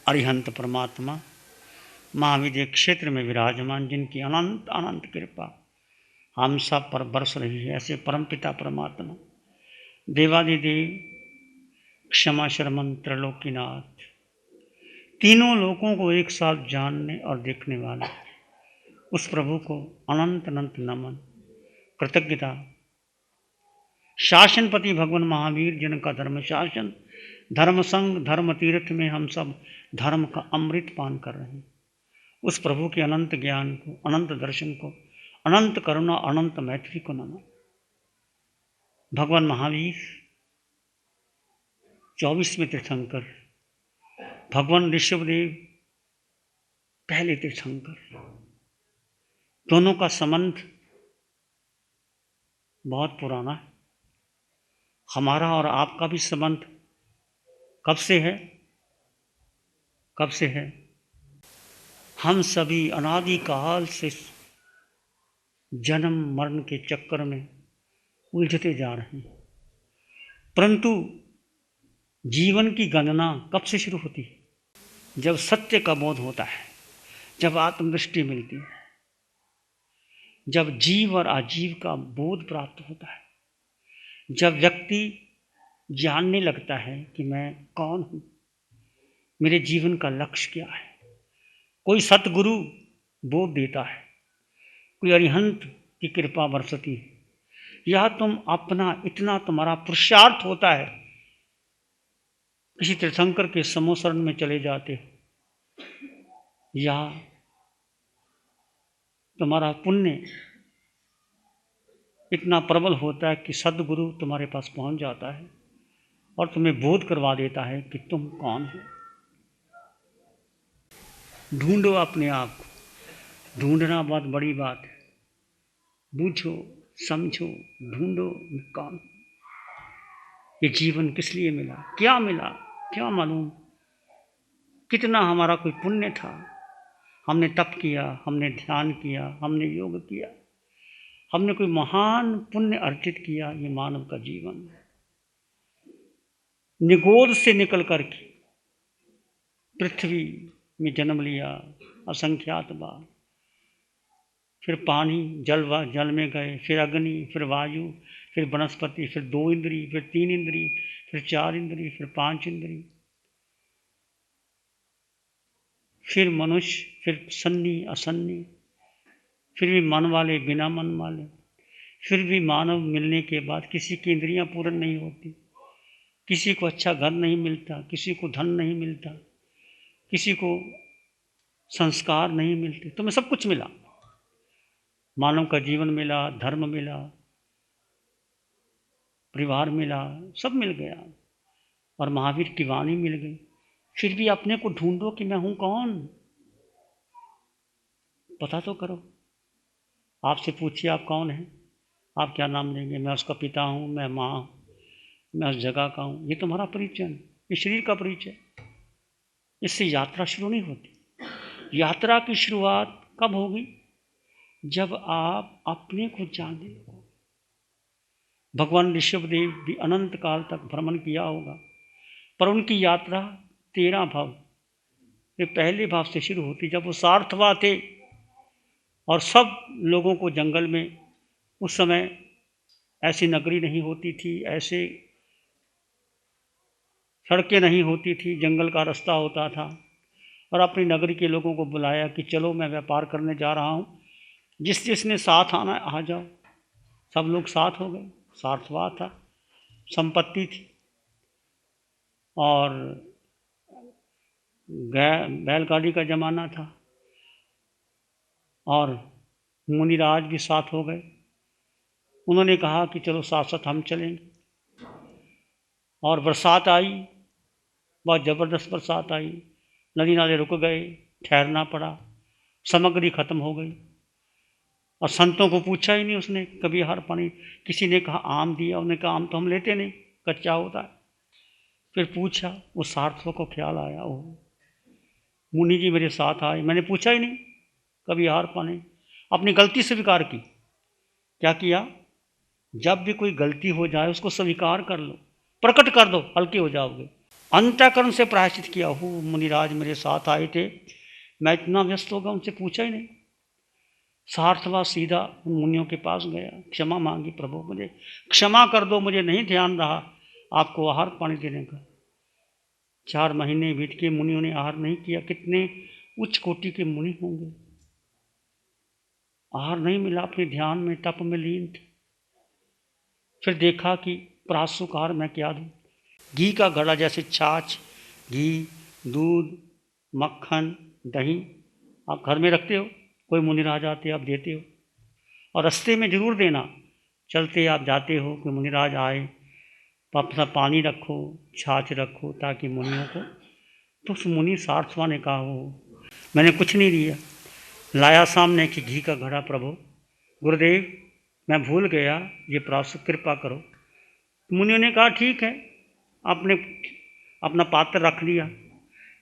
अरिहंत परमात्मा महाविद्य क्षेत्र में विराजमान, जिनकी अनंत अनंत कृपा हम सब पर बरस रही है, ऐसे परमपिता परमात्मा देवादिदेव क्षमा शर्मन त्रैलोकीनाथ, तीनों लोकों को एक साथ जानने और देखने वाले उस प्रभु को अनंत अनंत नमन कृतज्ञता। शासनपति भगवान महावीर जिनका धर्म शासन, धर्म संग, धर्म तीर्थ में हम सब धर्म का अमृत पान कर रहे हैं, उस प्रभु के अनंत ज्ञान को, अनंत दर्शन को, अनंत करुणा, अनंत मैत्री को नमन। भगवान महावीर 24वें तीर्थंकर, भगवान ऋषभदेव पहले तीर्थंकर, दोनों का संबंध बहुत पुराना है। हमारा और आपका भी संबंध कब से है? कब से है? हम सभी अनादि काल से जन्म मरण के चक्कर में उलझते जा रहे हैं, परंतु जीवन की गणना कब से शुरू होती है? जब सत्य का बोध होता है, जब आत्मदृष्टि मिलती है, जब जीव और अजीव का बोध प्राप्त होता है, जब व्यक्ति जानने लगता है कि मैं कौन हूँ, मेरे जीवन का लक्ष्य क्या है। कोई सतगुरु बोध देता है, कोई अरिहंत की कृपा बरसती है, या तुम अपना इतना तुम्हारा पुरुषार्थ होता है, किसी तीर्थंकर के समोसरण में चले जाते हो, या तुम्हारा पुण्य इतना प्रबल होता है कि सद्गुरु तुम्हारे पास पहुंच जाता है और तुम्हें बोध करवा देता है कि तुम कौन हो। ढूंढो अपने आप को, ढूंढना बहुत बड़ी बात है। बूझो, समझो, ढूंढो कौन हूं, ये जीवन किस लिए मिला, क्या मिला, क्या मालूम। कितना हमारा कोई पुण्य था, हमने तप किया, हमने ध्यान किया, हमने योग किया, हमने कोई महान पुण्य अर्जित किया। ये मानव का जीवन निगोद से निकल करके पृथ्वी में जन्म लिया असंख्यात बार, फिर पानी जल में गए, फिर अग्नि, फिर वायु, फिर वनस्पति, फिर 2 इंद्री, फिर 3 इंद्री, फिर 4 इंद्री, फिर 5 इंद्री, फिर मनुष्य, फिर सन्नी असन्नी, फिर भी मन वाले, बिना मन वाले, फिर भी मानव मिलने के बाद किसी की इंद्रियां पूर्ण नहीं होती, किसी को अच्छा घर नहीं मिलता, किसी को धन नहीं मिलता, किसी को संस्कार नहीं मिलते। तुम्हें सब कुछ मिला, मानव का जीवन मिला, धर्म मिला, परिवार मिला, सब मिल गया और महावीर की वाणी मिल गई। फिर भी अपने को ढूंढो कि मैं हूं कौन, पता तो करो। आपसे पूछिए आप कौन हैं, आप क्या नाम देंगे? मैं उसका पिता हूं, मैं माँ हूं, मैं उस जगह का हूं। ये तुम्हारा परिचय है, ये शरीर का परिचय। इससे यात्रा शुरू नहीं होती। यात्रा की शुरुआत कब होगी? जब आप अपने को जान लेंगे। भगवान ऋषभदेव भी अनंत काल तक भ्रमण किया होगा, पर उनकी यात्रा 13 भाव के पहले भाव से शुरू होती, जब वो सार्थवा थे और सब लोगों को जंगल में, उस समय ऐसी नगरी नहीं होती थी, ऐसे सड़कें नहीं होती थी, जंगल का रास्ता होता था, और अपनी नगरी के लोगों को बुलाया कि चलो मैं व्यापार करने जा रहा हूँ, जिसने साथ आना आ जाओ। सब लोग साथ हो गए। सार्थवा था, संपत्ति थी, और बैलगाड़ी का जमाना था, और मुनिराज भी साथ हो गए। उन्होंने कहा कि चलो साथ साथ हम चलेंगे। और बरसात आई, बहुत ज़बरदस्त बरसात आई, नदी नाले रुक गए, ठहरना पड़ा, सामग्री खत्म हो गई। और संतों को पूछा ही नहीं उसने कभी हार पानी। किसी ने कहा आम दिया, उन्होंने कहा आम तो हम लेते नहीं, कच्चा होता है। फिर पूछा, वो सार्थव को ख्याल आया, ओह मुनि जी मेरे साथ आए, मैंने पूछा ही नहीं कभी हार पाने। अपनी गलती स्वीकार की। क्या किया? जब भी कोई गलती हो जाए उसको स्वीकार कर लो, प्रकट कर दो, हल्के हो जाओगे। अंतःकरण से प्रायश्चित किया हो। मुनिराज मेरे साथ आए थे, मैं इतना व्यस्त हो गया, उनसे पूछा ही नहीं। सार्थवा सीधा उन मुनियों के पास गया, क्षमा मांगी, प्रभु मुझे क्षमा कर दो, मुझे नहीं ध्यान रहा आपको आहार पानी देने का। 4 महीने बीत के मुनियों ने आहार नहीं किया। कितने उच्च कोटि के मुनि होंगे, आहार नहीं मिला, अपने ध्यान में तप में लीन थे। फिर देखा कि प्रासुक आहार मैं क्या दूं। घी का घड़ा, जैसे छाछ, घी, दूध, मक्खन, दही आप घर में रखते हो, कोई मुनिराज आते आप देते हो, और रास्ते में जरूर देना। चलते आप जाते हो कि मुनिराज आए तो अपना पानी रखो, छाछ रखो, ताकि मुनियों को। तो उस मुनि सार्थवा ने कहा, हो मैंने कुछ नहीं दिया, लाया सामने कि घी का घड़ा, प्रभु गुरुदेव मैं भूल गया, ये प्रासुक कृपा करो। मुनियों ने कहा ठीक है, आपने अपना पात्र रख लिया।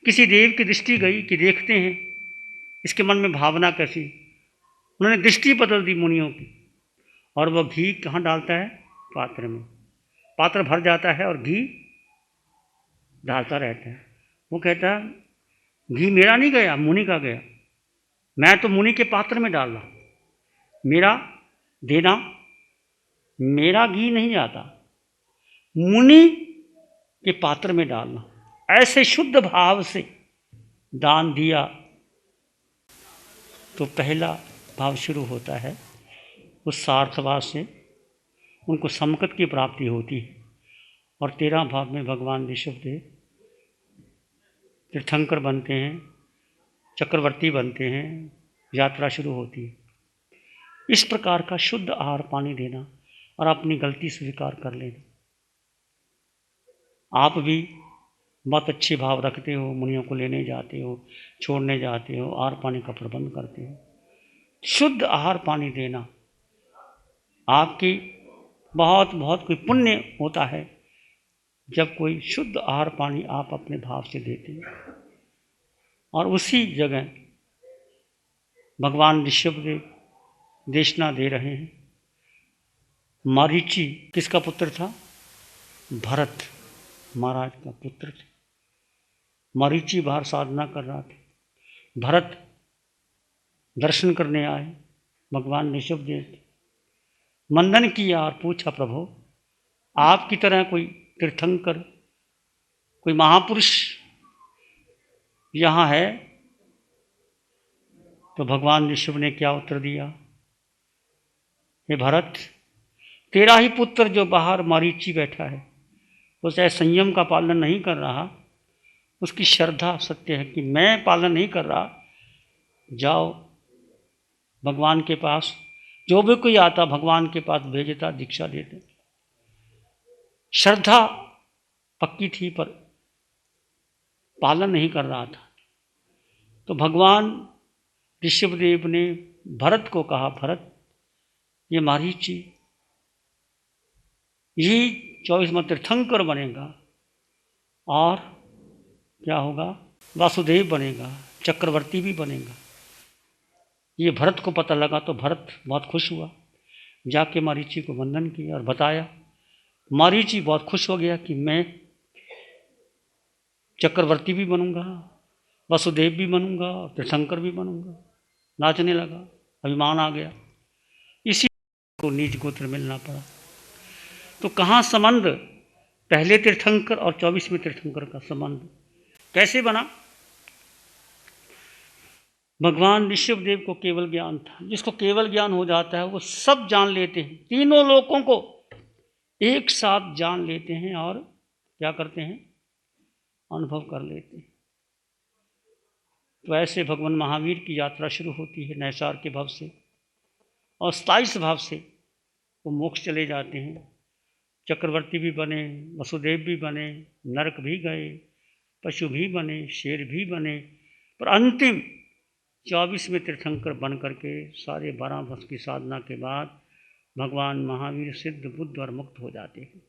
किसी देव की दृष्टि गई कि देखते हैं इसके मन में भावना कैसी। उन्होंने दृष्टि बदल दी मुनियों की, और वह घी कहाँ डालता है, पात्र में। पात्र भर जाता है और घी डालता रहता है। वो कहता है घी मेरा नहीं गया, मुनि का गया, मैं तो मुनि के पात्र में डाल रहा, मेरा देना, मेरा घी नहीं जाता, मुनि के पात्र में डालना। ऐसे शुद्ध भाव से दान दिया तो पहला भाव शुरू होता है। उस सार्थवा से उनको समकत की प्राप्ति होती है। और 13 भाव में भगवान ऋषभदेव तीर्थंकर बनते हैं, चक्रवर्ती बनते हैं, यात्रा शुरू होती है। इस प्रकार का शुद्ध आहार पानी देना और अपनी गलती स्वीकार कर लेना। आप भी बहुत अच्छे भाव रखते हो, मुनियों को लेने जाते हो, छोड़ने जाते हो, आहार पानी का प्रबंध करते हो। शुद्ध आहार पानी देना आपकी बहुत बहुत कोई पुण्य होता है जब कोई शुद्ध आहार पानी आप अपने भाव से देते हैं। और उसी जगह भगवान ऋषभदेव देशना दे रहे हैं। मारीची किसका पुत्र था, भरत महाराज का पुत्र थे। मारीची बाहर साधना कर रहा था, भरत दर्शन करने आए भगवान ऋषभदेव, मंदन किया और पूछा, प्रभु आपकी तरह कोई तीर्थंकर, कोई महापुरुष यहाँ है? तो भगवान ऋषभ ने क्या उत्तर दिया, हे भरत, तेरा ही पुत्र जो बाहर मारीची बैठा है, वो चाहे संयम का पालन नहीं कर रहा, उसकी श्रद्धा सत्य है कि मैं पालन नहीं कर रहा, जाओ भगवान के पास, जो भी कोई आता भगवान के पास भेजता, दीक्षा देते। श्रद्धा पक्की थी पर पालन नहीं कर रहा था। तो भगवान ऋषभदेव ने भरत को कहा, भरत ये मारीची यही 24वां तीर्थंकर बनेगा, और क्या होगा, वासुदेव बनेगा, चक्रवर्ती भी बनेगा। ये भरत को पता लगा तो भरत बहुत खुश हुआ, जाके मारीची को वंदन किया और बताया। मारीची बहुत खुश हो गया कि मैं चक्रवर्ती भी बनूंगा, वासुदेव भी बनूंगा, तीर्थंकर भी बनूंगा। नाचने लगा, अभिमान आ गया। इसी को नीच गोत्र मिलना पड़ा। तो कहाँ संबंध, पहले तीर्थंकर और 24वें तीर्थंकर का संबंध कैसे बना? भगवान ऋषभदेव को केवल ज्ञान था। जिसको केवल ज्ञान हो जाता है वो सब जान लेते हैं, तीनों लोकों को एक साथ जान लेते हैं और क्या करते हैं, अनुभव कर लेते हैं। तो ऐसे भगवान महावीर की यात्रा शुरू होती है नैसार के भाव से, और 27 भाव से वो मोक्ष चले जाते हैं। चक्रवर्ती भी बने, वसुदेव भी बने, नरक भी गए, पशु भी बने, शेर भी बने, पर अंतिम 24वें तीर्थंकर बन करके सारे 12 वर्ष की साधना के बाद भगवान महावीर सिद्ध, बुद्ध और मुक्त हो जाते हैं।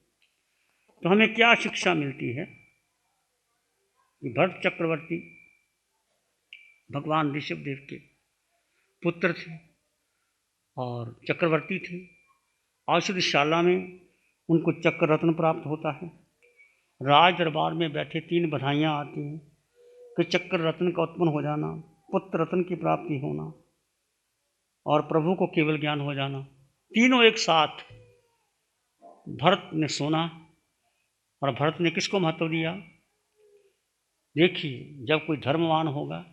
तो हमें क्या शिक्षा मिलती है कि भरत चक्रवर्ती भगवान ऋषभदेव के पुत्र थे और चक्रवर्ती थे। औषधशाला में उनको चक्र रत्न प्राप्त होता है, राज दरबार में बैठे 3 बधाइयाँ आती हैं कि चक्र रत्न का उत्पन्न हो जाना, पुत्र रत्न की प्राप्ति होना और प्रभु को केवल ज्ञान हो जाना। तीनों एक साथ। भरत ने सुना और भरत ने किसको महत्व दिया? देखिए, जब कोई धर्मवान होगा,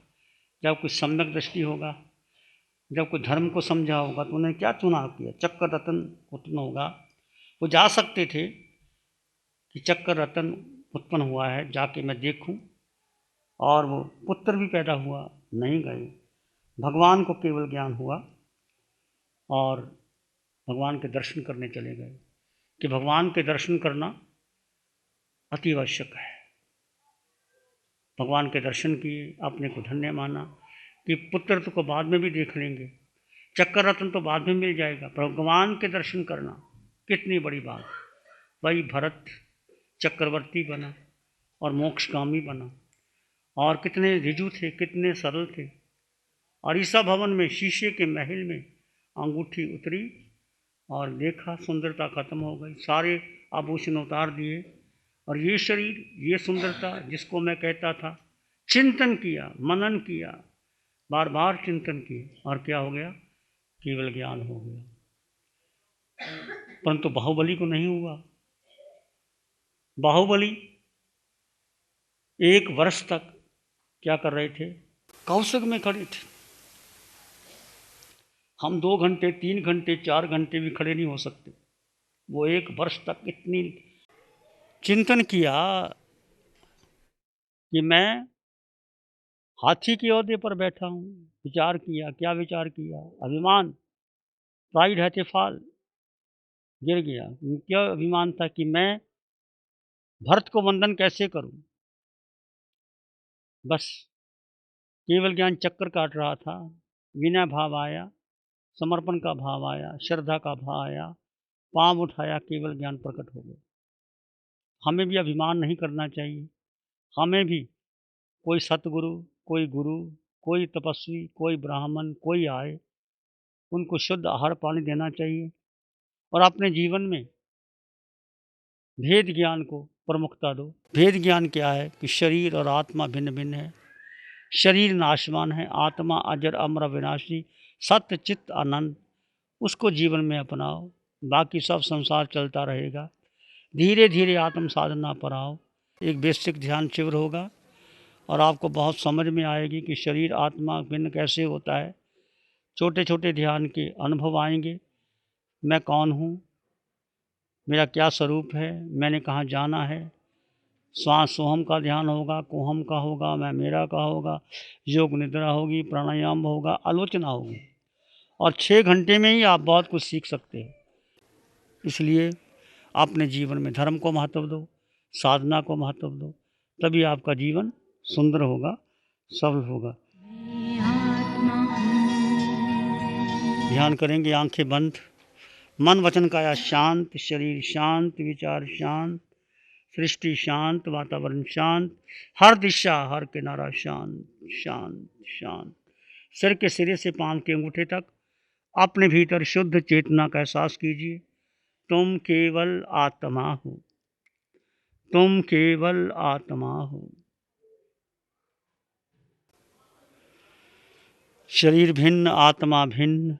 जब कोई सम्यक दृष्टि होगा, जब कोई धर्म को समझा होगा, तो उन्होंने क्या चुनाव किया? चक्र रत्न उत्पन्न होगा। वो जा सकते थे कि चक्र रत्न उत्पन्न हुआ है, जाके मैं देखूं, और वो पुत्र भी पैदा हुआ, नहीं गए। भगवान को केवल ज्ञान हुआ और भगवान के दर्शन करने चले गए। कि भगवान के दर्शन करना अति आवश्यक है। भगवान के दर्शन किए, अपने को धन्य माना कि पुत्र तो को बाद में भी देख लेंगे, चक्कर रत्न तो बाद में मिल जाएगा, पर भगवान के दर्शन करना कितनी बड़ी बात। वही भरत चक्रवर्ती बना और मोक्षगामी बना, और कितने रिजु थे, कितने सरल थे। और ईसा भवन में, शीशे के महल में अंगूठी उतरी और देखा, सुंदरता खत्म हो गई, सारे आभूषण उतार दिए, और ये शरीर, ये सुंदरता जिसको मैं कहता था, चिंतन किया, मनन किया, बार बार चिंतन किया, और क्या हो गया? केवल ज्ञान हो गया। परंतु बाहुबली को नहीं हुआ। बाहुबली 1 वर्ष तक क्या कर रहे थे? कौशिक में खड़े थे। हम 2 घंटे, 3 घंटे, 4 घंटे भी खड़े नहीं हो सकते। वो 1 वर्ष तक इतनी चिंतन किया कि मैं हाथी के ओहदे पर बैठा हूँ। विचार किया, क्या विचार किया? अभिमान, प्राइड है फाल, गिर गया। क्या अभिमान था कि मैं भरत को वंदन कैसे करूं? बस केवल ज्ञान चक्कर काट रहा था। विनय भाव आया, समर्पण का भाव आया, श्रद्धा का भाव आया, पांव उठाया, केवल ज्ञान प्रकट हो गया। हमें भी अभिमान नहीं करना चाहिए। हमें भी कोई सतगुरु, कोई गुरु, कोई तपस्वी, कोई ब्राह्मण, कोई आए, उनको शुद्ध आहार पानी देना चाहिए और अपने जीवन में भेद ज्ञान को प्रमुखता दो। भेद ज्ञान क्या है? कि शरीर और आत्मा भिन्न भिन्न है। शरीर नाशवान है, आत्मा अजर अमर विनाशी, सत्य चित्त आनंद, उसको जीवन में अपनाओ। बाकी सब संसार चलता रहेगा। धीरे धीरे आत्म साधना पर आओ। एक बेसिक ध्यान शिविर होगा और आपको बहुत समझ में आएगी कि शरीर आत्मा भिन्न कैसे होता है। छोटे छोटे ध्यान के अनुभव आएंगे। मैं कौन हूँ, मेरा क्या स्वरूप है, मैंने कहाँ जाना है। श्वास सोहम का ध्यान होगा, कुहम का होगा, मैं मेरा का होगा, योग निद्रा होगी, प्राणायाम होगा, आलोचना होगी, और 6 घंटे में ही आप बहुत कुछ सीख सकते हैं। इसलिए अपने जीवन में धर्म को महत्व दो, साधना को महत्व दो, तभी आपका जीवन सुंदर होगा, सफल होगा। ध्यान करेंगे, आंखें बंद, मन वचन काया शांत, शरीर शांत, विचार शांत, सृष्टि शांत, वातावरण शांत, हर दिशा, हर किनारा शांत शांत शांत। सिर के सिरे से पांव के अंगूठे तक अपने भीतर शुद्ध चेतना का एहसास कीजिए। तुम केवल आत्मा हो, तुम केवल आत्मा हो। शरीर भिन्न, आत्मा भिन्न।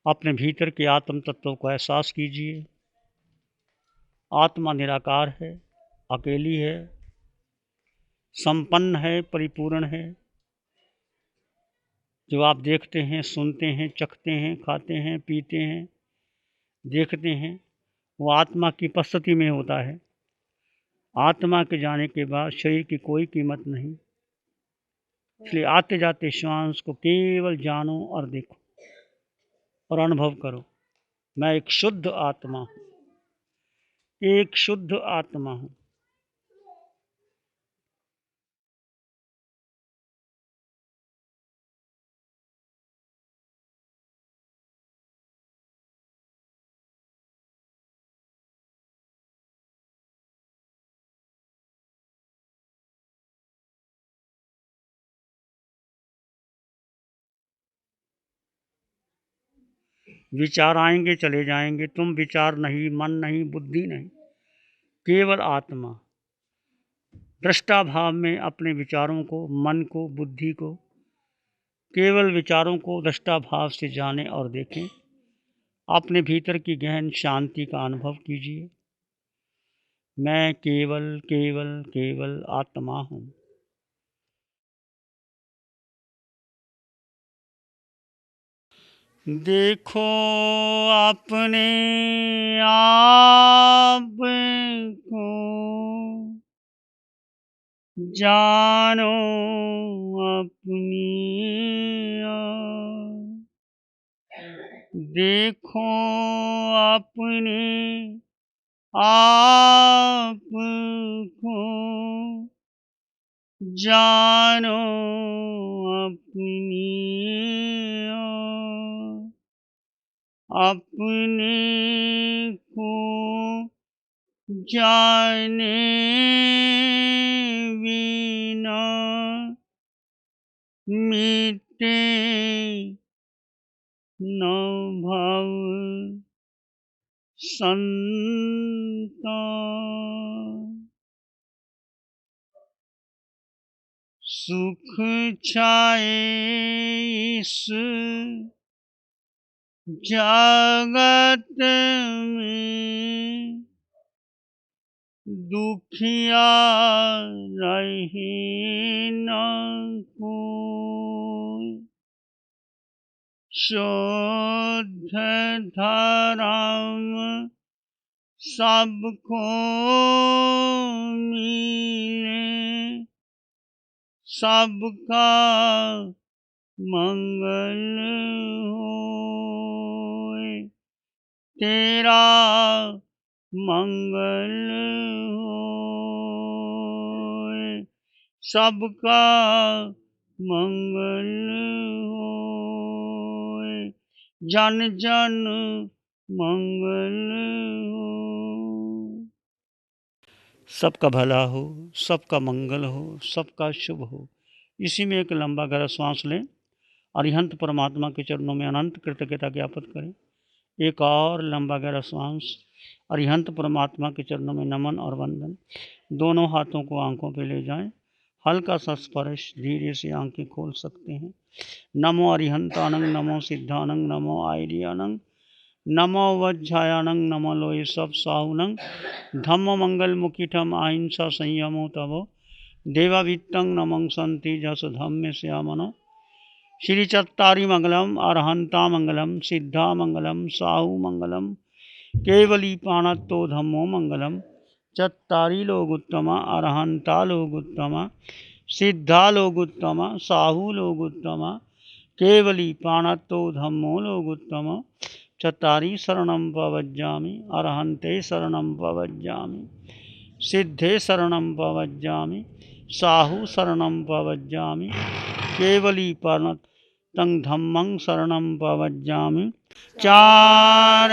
अपने भीतर के आत्म तत्व को एहसास कीजिए। आत्मा निराकार है, अकेली है, संपन्न है, परिपूर्ण है। जो आप देखते हैं, सुनते हैं, चखते हैं, खाते हैं, पीते हैं, देखते हैं, वो आत्मा की उपस्थिति में होता है। आत्मा के जाने के बाद शरीर की कोई कीमत नहीं। इसलिए आते जाते श्वास को केवल जानो और देखो और अनुभव करो। मैं एक शुद्ध आत्मा हूँ, एक शुद्ध आत्मा हूँ। विचार आएंगे, चले जाएंगे। तुम विचार नहीं, मन नहीं, बुद्धि नहीं। केवल आत्मा दृष्टा भाव में अपने विचारों को, मन को, बुद्धि को, केवल विचारों को दृष्टा भाव से जाने और देखें। अपने भीतर की गहन शांति का अनुभव कीजिए। मैं केवल केवल केवल आत्मा हूँ। देखो अपने आप को, जानो अपनी आप। देखो अपने आप को, जानो अपनी आप। अपने को जाने बिना मिटे न भव संताप। सुख छाए इस जगत में, दुखिया रहे न कोई। शुद्ध धर्म सबको मिले, सबका मंगल होए। तेरा मंगल होए, सबका मंगल होए। जन जन मंगल हो। सबका भला हो, सबका मंगल हो, सबका शुभ हो। इसी में एक लंबा गहरा श्वास लें। अरिहंत परमात्मा के चरणों में अनंत कृतज्ञता ज्ञापित करें। एक और लंबा गहरा श्वास। अरिहंत परमात्मा के चरणों में नमन और वंदन। दोनों हाथों को आंखों पे ले जाएं। हल्का सा स्पर्श, धीरे से आंखें खोल सकते हैं। नमो अरिहंतानंग, नमो सिद्धानंग, नमो आयर्यानंग, नमो वज्झायानंग, नमो लोये सब साहुनंग, धम्म मंगल मुखिठम अहिंसा संयमो तवो, देवावित्तं नमं संति जस धम्मे श्यामनो। श्री चत्तारी मंगलम, अरहंता मंगलम, सिद्धा मंगलम, साहु मंगलम, केवली पाणत्तो धम्मो मंगलम। चत्तारी लोग उत्तमा, अरहंता लोग उत्तमा, सिद्धा लोग उत्तमा, साहु लोग उत्तमा, केवली पाणत्तो धम्मो लोग उत्तमा। चत्तारी शरणं प्रवज्जामि, अरहन्ते शरणं प्रवज्जामि, सिद्धे शरणं प्रवज्जामि, साहु शरणं प्रवज्जामि, केवली पाणत्तं धम्मं शरणं प्रवज्जामि। चार